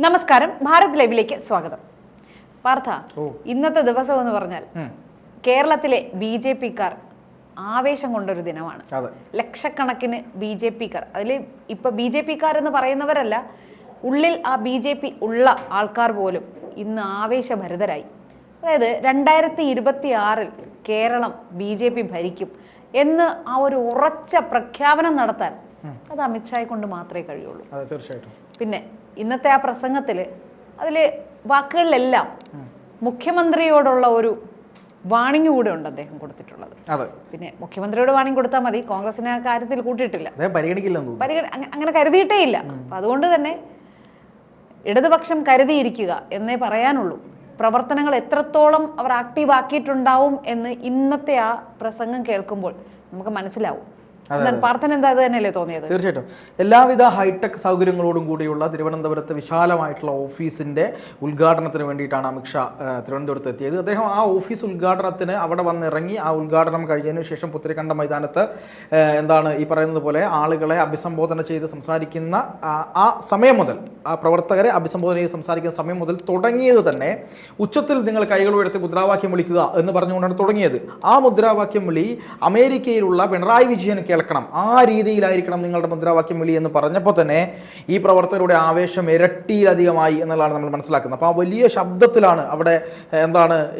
നമസ്കാരം, ഭാരത് ലൈവിലേക്ക് സ്വാഗതം. പാർത്ഥ, ഇന്നത്തെ ദിവസം എന്ന് പറഞ്ഞാൽ കേരളത്തിലെ BJP-ക്കാർ ആവേശം കൊണ്ടൊരു ദിനമാണ്. ലക്ഷക്കണക്കിന് BJP-ക്കാർ, അതിൽ ഇപ്പൊ BJP-ക്കാർ എന്ന് പറയുന്നവരല്ല, ഉള്ളിൽ ആ BJP ഉള്ള ആൾക്കാർ പോലും ഇന്ന് ആവേശഭരിതരായി. അതായത് 2026 കേരളം BJP ഭരിക്കും എന്ന് ആ ഒരു ഉറച്ച പ്രഖ്യാപനം നടത്താൻ അത് അമിത്ഷായെ കൊണ്ട് മാത്രമേ കഴിയുള്ളൂ. തീർച്ചയായിട്ടും. പിന്നെ ഇന്നത്തെ ആ പ്രസംഗത്തിൽ അതിൽ വാക്കുകളിലെല്ലാം മുഖ്യമന്ത്രിയോടുള്ള ഒരു വാണിംഗ് കൂടെ ഉണ്ട് അദ്ദേഹം കൊടുത്തിട്ടുള്ളത്. പിന്നെ മുഖ്യമന്ത്രിയോട് വാണിംഗ് കൊടുത്താൽ മതി, കോൺഗ്രസിനെ ആ കാര്യത്തിൽ കൂട്ടിയിട്ടില്ല, അങ്ങനെ കരുതിയിട്ടേ ഇല്ല. അപ്പം അതുകൊണ്ട് തന്നെ ഇടതുപക്ഷം കരുതിയിരിക്കുക എന്നേ പറയാനുള്ളൂ. പ്രവർത്തനങ്ങൾ എത്രത്തോളം അവർ ആക്റ്റീവ് ആക്കിയിട്ടുണ്ടാവും എന്ന് ഇന്നത്തെ ആ പ്രസംഗം കേൾക്കുമ്പോൾ നമുക്ക് മനസ്സിലാവും. തീർച്ചയായിട്ടും എല്ലാവിധ ഹൈടെക് സൗകര്യങ്ങളോടും കൂടിയുള്ള തിരുവനന്തപുരത്ത് വിശാലമായിട്ടുള്ള ഓഫീസിന്റെ ഉദ്ഘാടനത്തിന് വേണ്ടിയിട്ടാണ് അമിത്ഷാ തിരുവനന്തപുരത്ത് എത്തിയത്. അദ്ദേഹം ആ ഓഫീസ് ഉദ്ഘാടനത്തിന് അവിടെ വന്നിറങ്ങി. ആ ഉദ്ഘാടനം കഴിഞ്ഞതിന് ശേഷം പുത്തരിക്കണ്ട മൈതാനത്ത് ഈ പറയുന്നത് പോലെ ആളുകളെ അഭിസംബോധന ചെയ്ത് സംസാരിക്കുന്ന ആ സമയം മുതൽ, ആ പ്രവർത്തകരെ അഭിസംബോധന ചെയ്ത് സംസാരിക്കുന്ന സമയം മുതൽ തുടങ്ങിയത് തന്നെ ഉച്ചത്തിൽ നിങ്ങൾ കൈകൾ ഉയർത്തി മുദ്രാവാക്യം വിളിക്കുക എന്ന് പറഞ്ഞുകൊണ്ടാണ് തുടങ്ങിയത്. ആ മുദ്രാവാക്യം വിളി അമേരിക്കയിലുള്ള പിണറായി വിജയൻ കേൾക്കണം, ആ രീതിയിലായിരിക്കണം നിങ്ങളുടെ മുദ്രാവാക്യം വിളി എന്ന് പറഞ്ഞപ്പോൾ തന്നെ ഈ പ്രവർത്തകരുടെ ആവേശം ഇരട്ടിയിലധികമായി എന്നുള്ളതാണ് നമ്മൾ മനസ്സിലാക്കുന്നത്. അപ്പോൾ ആ വലിയ ശബ്ദത്തിലാണ് അവിടെ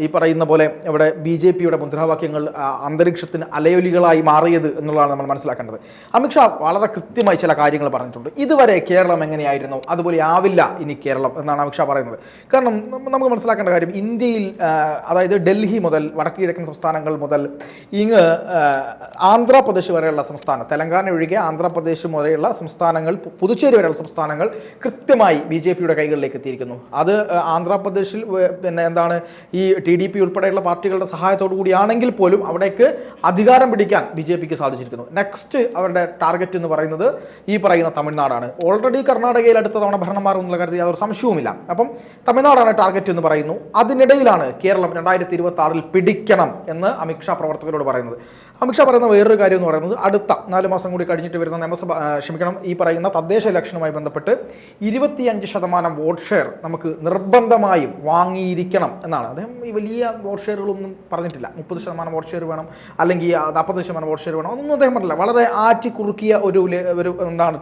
ഈ പറയുന്ന പോലെ ഇവിടെ BJP-യുടെ മുദ്രാവാക്യങ്ങൾ അന്തരീക്ഷത്തിന് അലയൊലികളായി മാറിയത് എന്നുള്ളതാണ് നമ്മൾ മനസ്സിലാക്കേണ്ടത്. അമിത്ഷാ വളരെ കൃത്യമായി ചില കാര്യങ്ങൾ പറഞ്ഞിട്ടുണ്ട്. ഇതുവരെ കേരളം എങ്ങനെയായിരുന്നു അതുപോലെ ആവില്ല ഇനി കേരളം എന്നാണ് അമിത്ഷാ പറയുന്നത്. കാരണം നമുക്ക് മനസ്സിലാക്കേണ്ട കാര്യം, ഇന്ത്യയിൽ അതായത് ഡൽഹി മുതൽ വടക്ക് കിഴക്കൻ സംസ്ഥാനങ്ങൾ മുതൽ ഇങ്ങ് ആന്ധ്രാപ്രദേശ് വരെയുള്ള സംസ്ഥാനം, തെലങ്കാന ഒഴികെ ആന്ധ്രാപ്രദേശ് മുതലെയുള്ള സംസ്ഥാനങ്ങൾ, പുതുച്ചേരി വരെയുള്ള സംസ്ഥാനങ്ങൾ കൃത്യമായി BJP-യുടെ കൈകളിലേക്ക് എത്തിയിരിക്കുന്നു. അത് ആന്ധ്രാപ്രദേശിൽ ഈ TDP ഉൾപ്പെടെയുള്ള പാർട്ടികളുടെ സഹായത്തോടു കൂടിയാണെങ്കിൽ പോലും അവിടേക്ക് അധികാരം പിടിക്കാൻ BJP-ക്ക് സാധിച്ചിരിക്കുന്നു. നെക്സ്റ്റ് അവരുടെ ടാർഗറ്റ് എന്ന് പറയുന്നത് ഈ പറയുന്ന തമിഴ്നാടാണ്. ഓൾറെഡി കർണാടകയിൽ അടുത്ത തവണ ഭരണം മാറും എന്നുള്ള കാര്യത്തിൽ യാതൊരു സംശയവുമില്ല. അപ്പം തമിഴ്നാടാണ് ടാർഗറ്റ് എന്ന് പറയുന്നു. അതിനിടയിലാണ് കേരളം 2026 പിടിക്കണം എന്ന് അമിത്ഷാ പ്രവർത്തകരോട് പറയുന്നത്. അമിത്ഷാ പറയുന്ന വേറൊരു കാര്യം എന്ന് പറയുന്നത്, അടുത്ത 4 മാസം കൂടി കഴിഞ്ഞിട്ട് വരുന്ന ഈ പറയുന്ന തദ്ദേശ ഇലക്ഷനുമായി ബന്ധപ്പെട്ട് 25% വോട്ട് ഷെയർ നമുക്ക് നിർബന്ധമായും വാങ്ങിയിരിക്കണം എന്നാണ്. അദ്ദേഹം ഈ വലിയ വോട്ട് ഷെയറുകളൊന്നും പറഞ്ഞിട്ടില്ല. 30% വോട്ട് ഷെയർ വേണം, അല്ലെങ്കിൽ 40% വോട്ട് ഷെയർ വേണം, അതൊന്നും അദ്ദേഹം പറഞ്ഞില്ല. വളരെ ആറ്റിക്കുറുക്കിയ ഒരു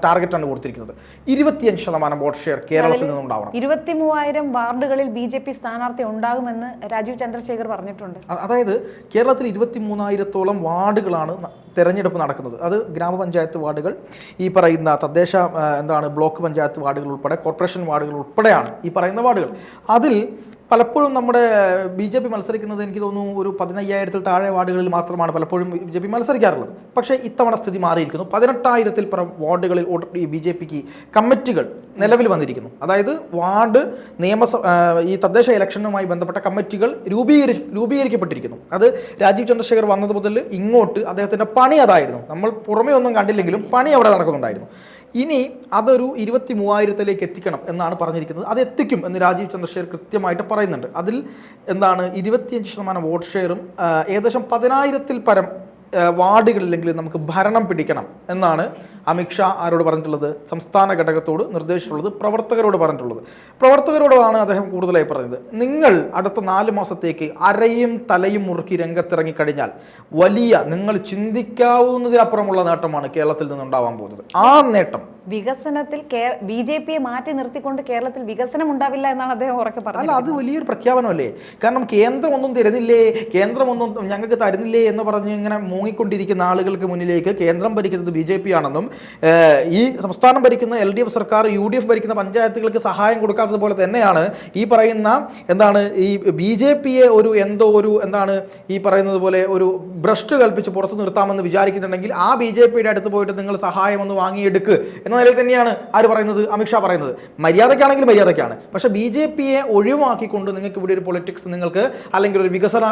ടാർഗറ്റാണ് കൊടുത്തിരിക്കുന്നത്. 25% വോട്ട് ഷെയർ കേരളത്തിൽ നിന്നുണ്ടാവണം. 23,000 വാർഡുകളിൽ BJP സ്ഥാനാർത്ഥി ഉണ്ടാകുമെന്ന് രാജീവ് ചന്ദ്രശേഖർ പറഞ്ഞിട്ടുണ്ട്. അതായത് കേരളത്തിൽ 23,000-ഓളം വാർഡുകളാണ് തെരഞ്ഞെടുപ്പ് നടക്കുന്നത്. അത് ഗ്രാമപഞ്ചായത്ത് വാർഡുകൾ, ഈ പറയുന്ന തദ്ദേശ ബ്ലോക്ക് പഞ്ചായത്ത് വാർഡുകൾ ഉൾപ്പെടെ, കോർപ്പറേഷൻ വാർഡുകൾ ഉൾപ്പെടെയാണ് ഈ പറയുന്ന വാർഡുകൾ. അതിൽ പലപ്പോഴും നമ്മുടെ BJP മത്സരിക്കുന്നത് എനിക്ക് തോന്നുന്നു ഒരു 15,000-ൽ താഴെ വാർഡുകളിൽ മാത്രമാണ് പലപ്പോഴും BJP മത്സരിക്കാറുള്ളത്. പക്ഷേ ഇത്തവണ സ്ഥിതി മാറിയിരിക്കുന്നു. 18,000-ൽ പരം വാർഡുകളിൽ BJPക്ക് കമ്മിറ്റികൾ നിലവിൽ വന്നിരിക്കുന്നു. അതായത് വാർഡ് ഈ തദ്ദേശ ഇലക്ഷനുമായി ബന്ധപ്പെട്ട കമ്മിറ്റികൾ രൂപീകരിക്കപ്പെട്ടിരിക്കുന്നു. അത് രാജീവ് ചന്ദ്രശേഖർ വന്നത് മുതൽ ഇങ്ങോട്ട് അദ്ദേഹത്തിൻ്റെ പണി അതായിരുന്നു. നമ്മൾ പുറമേ ഒന്നും കണ്ടില്ലെങ്കിലും പണി അവിടെ നടക്കുന്നുണ്ടായിരുന്നു. ഇനി അതൊരു 23,000-ലേക്ക് എത്തിക്കണം എന്നാണ് പറഞ്ഞിരിക്കുന്നത്. അത് എത്തിക്കും എന്ന് രാജീവ് ചന്ദ്രശേഖർ കൃത്യമായിട്ട് പറയുന്നുണ്ട്. അതിൽ 25% വോട്ട് ഷെയറും ഏകദേശം 10,000-ൽ പരം വാർഡുകളിലെങ്കിലും നമുക്ക് ഭരണം പിടിക്കണം എന്നാണ് അമിത്ഷാ ആരോട് പറഞ്ഞിട്ടുള്ളത്? സംസ്ഥാന ഘടകത്തോട് നിർദ്ദേശിച്ചിട്ടുള്ളത്, പ്രവർത്തകരോട് പറഞ്ഞിട്ടുള്ളത്. പ്രവർത്തകരോടാണ് അദ്ദേഹം കൂടുതലായി പറഞ്ഞത്, നിങ്ങൾ അടുത്ത 4 മാസത്തേക്ക് അരയും തലയും മുറുക്കി രംഗത്തിറങ്ങിക്കഴിഞ്ഞാൽ വലിയ, നിങ്ങൾ ചിന്തിക്കാവുന്നതിനപ്പുറമുള്ള നേട്ടമാണ് കേരളത്തിൽ നിന്നുണ്ടാവാൻ പോകുന്നത്. ആ നേട്ടം വികസനത്തിൽ BJP-യെ മാറ്റി നിർത്തിക്കൊണ്ട് കേരളത്തിൽ വികസനം ഉണ്ടാവില്ല എന്നാണ് അദ്ദേഹം ഉറക്കെ പറഞ്ഞത്. അല്ല, അത് വലിയൊരു പ്രഖ്യാപനമല്ലേ? കാരണം കേന്ദ്രം ഒന്നും തരുന്നില്ലേ, കേന്ദ്രമൊന്നും ഞങ്ങൾക്ക് തരുന്നില്ലേ എന്ന് പറഞ്ഞ് ഇങ്ങനെ മൂങ്ങിക്കൊണ്ടിരിക്കുന്ന ആളുകൾക്ക് മുന്നിലേക്ക് കേന്ദ്രം ഭരിക്കുന്നത് BJP ആണെന്നും ഈ സംസ്ഥാനം ഭരിക്കുന്ന LDF സർക്കാർ UDF ഭരിക്കുന്ന പഞ്ചായത്തുകൾക്ക് സഹായം കൊടുക്കാത്തതുപോലെ തന്നെയാണ് ഈ പറയുന്ന ഈ BJP-യെ ഈ പറയുന്നത് പോലെ ഒരു ഭ്രഷ്ട് കൽപ്പിച്ച് പുറത്തു നിർത്താമെന്ന് വിചാരിക്കുന്നുണ്ടെങ്കിൽ ആ BJP-യുടെ അടുത്ത് പോയിട്ട് നിങ്ങൾ സഹായം ഒന്ന് വാങ്ങിയെടുക്ക് എന്ന നിലയിൽ തന്നെയാണ് ആര് പറയുന്നത്? അമിത്ഷാ പറയുന്നത്. മര്യാദയ്ക്കാണെങ്കിൽ മര്യാദയ്ക്കാണ്. പക്ഷേ BJP-യെ ഒഴിവാക്കിക്കൊണ്ട് നിങ്ങൾക്ക് ഇവിടെ ഒരു പൊളിറ്റിക്സ്, നിങ്ങൾക്ക് അല്ലെങ്കിൽ ഒരു വികസന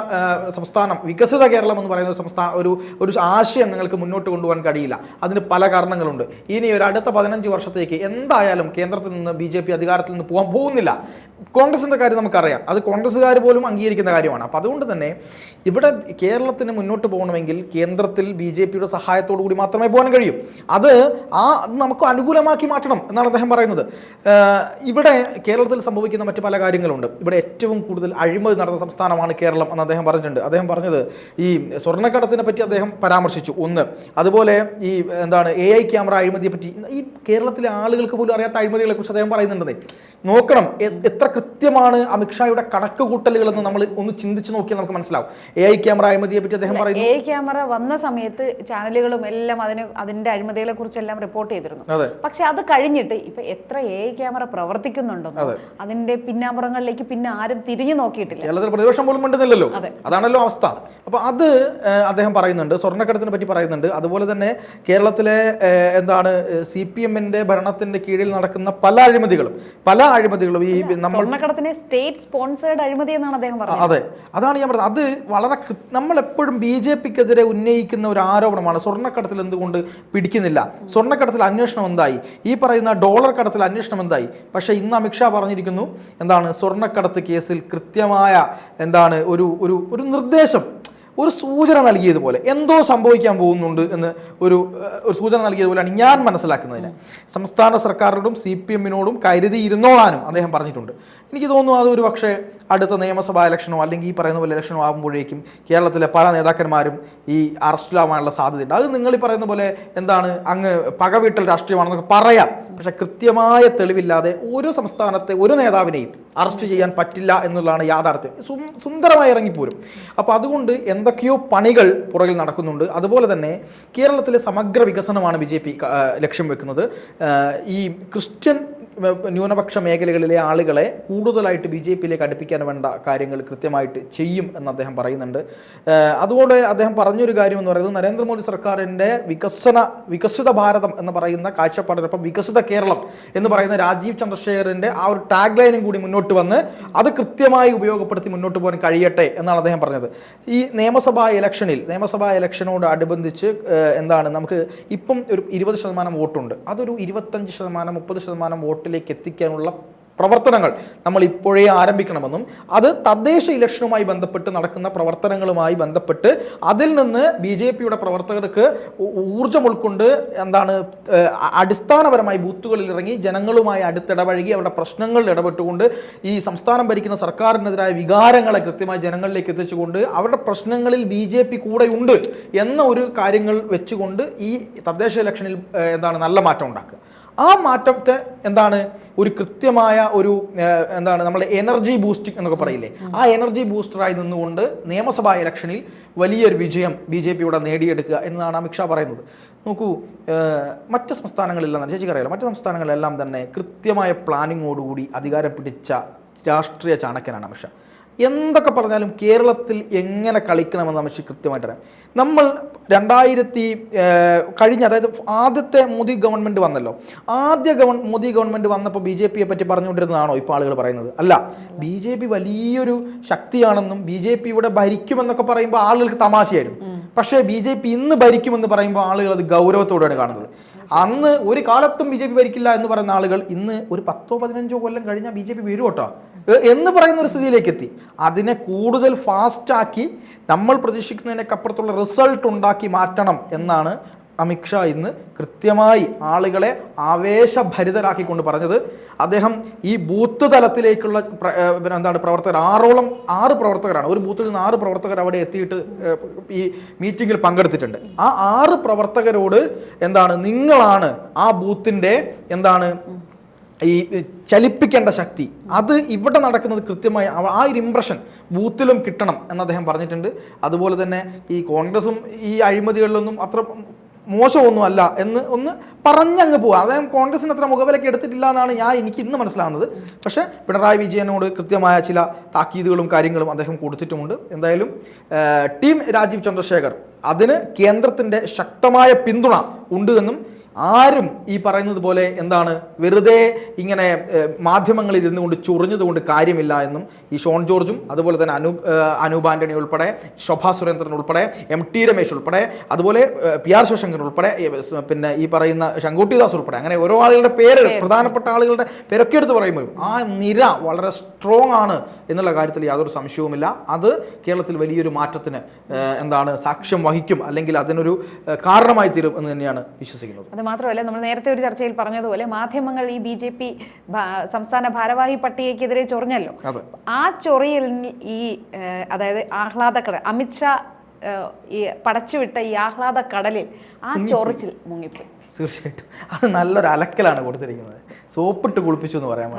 സംസ്ഥാനം, വികസിത കേരളം എന്ന് പറയുന്ന ഒരു ഒരു ആശയം നിങ്ങൾക്ക് മുന്നോട്ട് കൊണ്ടുപോകാൻ കഴിയില്ല. അതിന് പല കാരണങ്ങളുണ്ട്. ഇനി ഒരു അടുത്ത 15 വർഷത്തേക്ക് എന്തായാലും കേന്ദ്രത്തിൽ നിന്ന് BJP അധികാരത്തിൽ നിന്ന് പോകാൻ പോകുന്നില്ല. കോൺഗ്രസിൻ്റെ കാര്യം നമുക്കറിയാം, അത് കോൺഗ്രസ്സുകാർ പോലും അംഗീകരിക്കുന്ന കാര്യമാണ്. അപ്പോൾ അതുകൊണ്ട് തന്നെ ഇവിടെ കേരളത്തിന് മുന്നോട്ട് പോകണമെങ്കിൽ കേന്ദ്രത്തിൽ BJPയുടെ സഹായത്തോടു കൂടി മാത്രമേ പോകാൻ കഴിയൂ. അത് നമുക്ക് അനുകൂലമാക്കി മാറ്റണം എന്നാണ് അദ്ദേഹം പറയുന്നത്. ഇവിടെ കേരളത്തിൽ സംഭവിക്കുന്ന മറ്റു പല കാര്യങ്ങളുണ്ട്. ഇവിടെ ഏറ്റവും കൂടുതൽ അഴിമതി നടന്ന സംസ്ഥാനമാണ് കേരളം എന്ന് അദ്ദേഹം പറഞ്ഞിട്ടുണ്ട്. അദ്ദേഹം പറഞ്ഞത് ഈ സ്വർണ്ണക്കടത്തിനെ പറ്റി അദ്ദേഹം പരാമർശിച്ചു. ഒന്ന്, അതുപോലെ ഈ AI ക്യാമറ അഴിമതിയെ പറ്റി ഈ കേരളത്തിലെ ആളുകൾക്ക് പോലും അറിയാത്ത അഴിമതികളെ കുറിച്ച് അദ്ദേഹം പറയുന്നുണ്ടെന്നേ. നോക്കണം എത്ര കൃത്യമാണ് അമിത്ഷായുടെ കണക്ക് കൂട്ടലുകളെന്ന് നമ്മൾ ഒന്ന് ചിന്തിച്ച് നോക്കിയാൽ നമുക്ക് മനസ്സിലാവും. AI ക്യാമറ അഴിമതിയെ പറ്റി അദ്ദേഹം പറയുന്നു. AI ക്യാമറ വന്ന സമയത്ത് ചാനലുകളും എല്ലാം അതിന്റെ അഴിമതികളെ കുറിച്ചെല്ലാം റിപ്പോർട്ട് ചെയ്തിരുന്നു. പക്ഷെ അത് കഴിഞ്ഞിട്ട് ഇപ്പൊ എത്ര AI ക്യാമറ പ്രവർത്തിക്കുന്നുണ്ടോ അതിന്റെ പിന്നാമ്പുറങ്ങളിലേക്ക് പിന്നെ ആരും തിരിഞ്ഞു നോക്കിയിട്ടില്ല. കേരളത്തിൽ പ്രതിപക്ഷം പോലും ഉണ്ടെന്നില്ലല്ലോ, അതാണല്ലോ അവസ്ഥ. അപ്പൊ അത് അദ്ദേഹം പറയുന്നുണ്ട്, സ്വർണ്ണക്കടത്തിനെ പറ്റി പറയുന്നുണ്ട്. അതുപോലെ തന്നെ കേരളത്തിലെ CPM-ന്റെ ഭരണത്തിന്റെ കീഴിൽ നടക്കുന്ന പല അഴിമതികളും ഈ സ്വർണ്ണക്കടത്തിനെ സ്റ്റേറ്റ് സ്പോൺസേർഡ് അഴിമതി എന്നാണ് അദ്ദേഹം പറഞ്ഞത്. അതെ, അതാണ് ഞാൻ പറഞ്ഞത്. അത് വളരെ നമ്മളെപ്പോഴും BJPക്കെതിരെ ഉന്നയിക്കുന്ന ഒരു ആരോപണമാണ് സ്വർണ്ണക്കടത്തിൽ എന്തുകൊണ്ട് പിടിക്കുന്നില്ല, സ്വർണ്ണക്കടത്തിൽ അന്വേഷണം എന്തായി, ഈ പറയുന്ന ഡോളർ കടത്തിൽ അന്വേഷണം എന്തായി. പക്ഷേ ഇന്ന് അമിത്ഷാ പറഞ്ഞിരിക്കുന്നു സ്വർണ്ണക്കടത്ത് കേസിൽ കൃത്യമായ ഒരു നിർദ്ദേശം, ഒരു സൂചന നൽകിയതുപോലെ എന്തോ സംഭവിക്കാൻ പോകുന്നുണ്ട് എന്ന് ഒരു സൂചന നൽകിയതുപോലെയാണ് ഞാൻ മനസ്സിലാക്കുന്നതിന്. സംസ്ഥാന സർക്കാരിനോടും CPM-നോടും കരുതിയിരുന്നോളാനും അദ്ദേഹം പറഞ്ഞിട്ടുണ്ട്. എനിക്ക് തോന്നുന്നു അത് ഒരു പക്ഷേ അടുത്ത നിയമസഭാ ഇലക്ഷനോ അല്ലെങ്കിൽ ഈ പറയുന്ന പോലെ ഇലക്ഷനോ ആകുമ്പോഴേക്കും കേരളത്തിലെ പല നേതാക്കന്മാരും ഈ അറസ്റ്റിലാവാനുള്ള സാധ്യതയുണ്ട്. അത് നിങ്ങൾ ഈ പറയുന്ന പോലെ അങ്ങ് പകവീട്ടൽ രാഷ്ട്രീയമാണെന്നൊക്കെ പറയാം. പക്ഷെ കൃത്യമായ തെളിവില്ലാതെ ഒരു സംസ്ഥാനത്തെ ഒരു നേതാവിനെയും അറസ്റ്റ് ചെയ്യാൻ പറ്റില്ല എന്നുള്ളതാണ് യാഥാർത്ഥ്യം. സുന്ദരമായി ഇറങ്ങിപ്പോരും. അപ്പോൾ അതുകൊണ്ട് എന്തൊക്കെയോ പണികൾ പുറകിൽ നടക്കുന്നുണ്ട്. അതുപോലെ തന്നെ കേരളത്തിലെ സമഗ്ര വികസനമാണ് BJP ലക്ഷ്യം വെക്കുന്നത്. ഈ ക്രിസ്ത്യൻ ന്യൂനപക്ഷ മേഖലകളിലെ ആളുകളെ കൂടുതലായിട്ട് BJPയിലേക്ക് അടുപ്പിക്കാൻ വേണ്ട കാര്യങ്ങൾ കൃത്യമായിട്ട് ചെയ്യും എന്ന് അദ്ദേഹം പറയുന്നുണ്ട്. അതുകൊണ്ട് അദ്ദേഹം പറഞ്ഞൊരു കാര്യം എന്ന് പറയുന്നത് നരേന്ദ്രമോദി സർക്കാരിൻ്റെ വികസിത ഭാരതം എന്ന് പറയുന്ന കാഴ്ചപ്പാടിനൊപ്പം വികസിത കേരളം എന്ന് പറയുന്ന രാജീവ് ചന്ദ്രശേഖറിൻ്റെ ആ ഒരു ടാഗ് ലൈനും കൂടി മുന്നോട്ട് വന്ന് അത് കൃത്യമായി ഉപയോഗപ്പെടുത്തി മുന്നോട്ട് പോകാൻ കഴിയട്ടെ എന്നാണ് അദ്ദേഹം പറഞ്ഞത്. ഈ നിയമസഭാ ഇലക്ഷനോട് അനുബന്ധിച്ച് നമുക്ക് ഇപ്പം ഒരു 20% വോട്ടുണ്ട്. അതൊരു 25% 30% വോട്ടിലേക്ക് എത്തിക്കാനുള്ള പ്രവർത്തനങ്ങൾ നമ്മൾ ഇപ്പോഴേ ആരംഭിക്കണമെന്നും അത് തദ്ദേശ ഇലക്ഷനുമായി ബന്ധപ്പെട്ട് നടക്കുന്ന പ്രവർത്തനങ്ങളുമായി ബന്ധപ്പെട്ട് അതിൽ നിന്ന് BJPയുടെ പ്രവർത്തകർക്ക് ഊർജ്ജം ഉൾക്കൊണ്ട് അടിസ്ഥാനപരമായി ബൂത്തുകളിൽ ഇറങ്ങി ജനങ്ങളുമായി അടുത്തിടപഴകി അവരുടെ പ്രശ്നങ്ങളിൽ ഇടപെട്ടുകൊണ്ട് ഈ സംസ്ഥാനം ഭരിക്കുന്ന സർക്കാരിനെതിരായ വികാരങ്ങളെ കൃത്യമായി ജനങ്ങളിലേക്ക് എത്തിച്ചുകൊണ്ട് അവരുടെ പ്രശ്നങ്ങളിൽ BJP കൂടെയുണ്ട് എന്ന ഒരു കാര്യങ്ങൾ വെച്ചുകൊണ്ട് ഈ തദ്ദേശ ഇലക്ഷനിൽ നല്ല മാറ്റം ഉണ്ടാക്കുക. ആ മാറ്റത്തെ ഒരു കൃത്യമായ ഒരു നമ്മുടെ എനർജി ബൂസ്റ്റിംഗ് എന്നൊക്കെ പറയില്ലേ, ആ എനർജി ബൂസ്റ്ററായി നിന്നുകൊണ്ട് നിയമസഭാ ഇലക്ഷനിൽ വലിയൊരു വിജയം BJPയുടെ നേടിയെടുക്കുക എന്നതാണ് അമിത്ഷാ പറയുന്നത്. നോക്കൂ, മറ്റ് സംസ്ഥാനങ്ങളിലെല്ലാം ചേച്ചിക്കറിയാലോ, മറ്റ് സംസ്ഥാനങ്ങളിലെല്ലാം തന്നെ കൃത്യമായ പ്ലാനിങ്ങോടുകൂടി അധികാരം പിടിച്ച രാഷ്ട്രീയ ചാണക്യനാണ് അമിത്ഷാ. എന്തൊക്കെ പറഞ്ഞാലും കേരളത്തിൽ എങ്ങനെ കളിക്കണമെന്ന് അമിത്ഷാ കൃത്യമായിട്ട് അറിയാം. നമ്മൾ കഴിഞ്ഞ അതായത് ആദ്യത്തെ മോദി ഗവൺമെൻറ് വന്നല്ലോ, മോദി ഗവൺമെൻറ് വന്നപ്പോൾ BJPയെ പറ്റി പറഞ്ഞുകൊണ്ടിരുന്നതാണോ ഇപ്പോൾ ആളുകൾ പറയുന്നത്? അല്ല, BJP വലിയൊരു ശക്തിയാണെന്നും BJPയുടെ ഭരിക്കുമെന്നൊക്കെ പറയുമ്പോൾ ആളുകൾക്ക് തമാശയായിരുന്നു. പക്ഷേ BJP ഇന്ന് ഭരിക്കുമെന്ന് പറയുമ്പോൾ ആളുകൾ അത് ഗൗരവത്തോടെയാണ് കാണുന്നത്. അന്ന് ഒരു കാലത്തും BJP ഭരിക്കില്ല എന്ന് പറയുന്ന ആളുകൾ ഇന്ന് ഒരു 10-15 കൊല്ലം കഴിഞ്ഞാൽ BJP വരും കേട്ടോ എന്ന് പറയുന്ന ഒരു സ്ഥിതിയിലേക്ക് എത്തി. അതിനെ കൂടുതൽ ഫാസ്റ്റാക്കി നമ്മൾ പ്രതീക്ഷിക്കുന്നതിനേക്കപ്പുറത്തുള്ള റിസൾട്ട് ഉണ്ടാക്കി മാറ്റണം എന്നാണ് അമിത്ഷാ ഇന്ന് കൃത്യമായി ആളുകളെ ആവേശഭരിതരാക്കിക്കൊണ്ട് പറഞ്ഞത്. അദ്ദേഹം ഈ ബൂത്ത് തലത്തിലേക്കുള്ള പ്രവർത്തകർ 6 പ്രവർത്തകരാണ്, ഒരു ബൂത്തിൽ നിന്ന് 6 പ്രവർത്തകർ അവിടെ എത്തിയിട്ട് ഈ മീറ്റിങ്ങിൽ പങ്കെടുത്തിട്ടുണ്ട്. ആ 6 പ്രവർത്തകരോട് നിങ്ങളാണ് ആ ബൂത്തിൻ്റെ ഈ ചലിപ്പിക്കേണ്ട ശക്തി, അത് ഇവിടെ നടക്കുന്നത് കൃത്യമായി ആ ഒരു ഇംപ്രഷൻ ബൂത്തിലും കിട്ടണം എന്ന് അദ്ദേഹം പറഞ്ഞിട്ടുണ്ട്. അതുപോലെ തന്നെ ഈ കോൺഗ്രസും ഈ അഴിമതികളിലൊന്നും അത്ര മോശമൊന്നും അല്ല എന്ന് ഒന്ന് പറഞ്ഞങ്ങ് പോവുക. അദ്ദേഹം കോൺഗ്രസിന് അത്ര മുഖവിലയ്ക്ക് എടുത്തിട്ടില്ല എന്നാണ് എനിക്ക് ഇന്ന് മനസ്സിലാവുന്നത്. പക്ഷേ പിണറായി വിജയനോട് കൃത്യമായ ചില താക്കീതുകളും കാര്യങ്ങളും അദ്ദേഹം കൊടുത്തിട്ടുമുണ്ട്. എന്തായാലും ടീം രാജീവ് ചന്ദ്രശേഖർ അതിന് കേന്ദ്രത്തിൻ്റെ ശക്തമായ പിന്തുണ ഉണ്ട് എന്നും ആരും ഈ പറയുന്നത് പോലെ എന്താണ് വെറുതെ ഇങ്ങനെ മാധ്യമങ്ങളിൽ ഇരുന്നു കൊണ്ട് ചൊറിഞ്ഞതുകൊണ്ട് കാര്യമില്ല എന്നും ഈ ഷോൺ ജോർജും അതുപോലെ തന്നെ അനൂപ് ആന്റണി ഉൾപ്പെടെ ശോഭാ സുരേന്ദ്രൻ ഉൾപ്പെടെ MT രമേശ് ഉൾപ്പെടെ അതുപോലെ PR ശിവശങ്കർ ഉൾപ്പെടെ പിന്നെ ഈ പറയുന്ന ശങ്കുട്ടിദാസ് ഉൾപ്പെടെ അങ്ങനെ ഓരോ ആളുകളുടെ പേര് പ്രധാനപ്പെട്ട ആളുകളുടെ പേരൊക്കെ എടുത്ത് പറയുമ്പോൾ ആ നിര വളരെ സ്ട്രോങ് ആണ് എന്നുള്ള കാര്യത്തിൽ യാതൊരു സംശയവുമില്ല. അത് കേരളത്തിൽ വലിയൊരു മാറ്റത്തിന് എന്താണ് സാക്ഷ്യം വഹിക്കും, അല്ലെങ്കിൽ അതിനൊരു കാരണമായി തീരും എന്ന് തന്നെയാണ് വിശ്വസിക്കുന്നത്. അത് മാത്രമല്ല, നമ്മൾ നേരത്തെ ഒരു ചർച്ചയിൽ പറഞ്ഞതുപോലെ മാധ്യമങ്ങൾ ഈ BJP സംസ്ഥാന ഭാരവാഹി പട്ടികയ്ക്കെതിരെ ചൊറിഞ്ഞല്ലോ. ആ ചൊറിയൽ ഈ അതായത് ആഹ്ലാദക്കടൽ അമിത്ഷാ ഈ പടച്ചുവിട്ട ഈ ആഹ്ലാദ കടലിൽ ആ ചൊറിച്ചിൽ മുങ്ങിപ്പോയി. തീർച്ചയായിട്ടും അത് നല്ലൊരു അലക്കലാണ് കൊടുത്തിരിക്കുന്നത്. സോപ്പിട്ട് കുളിപ്പിച്ചു എന്ന് പറയാൻ.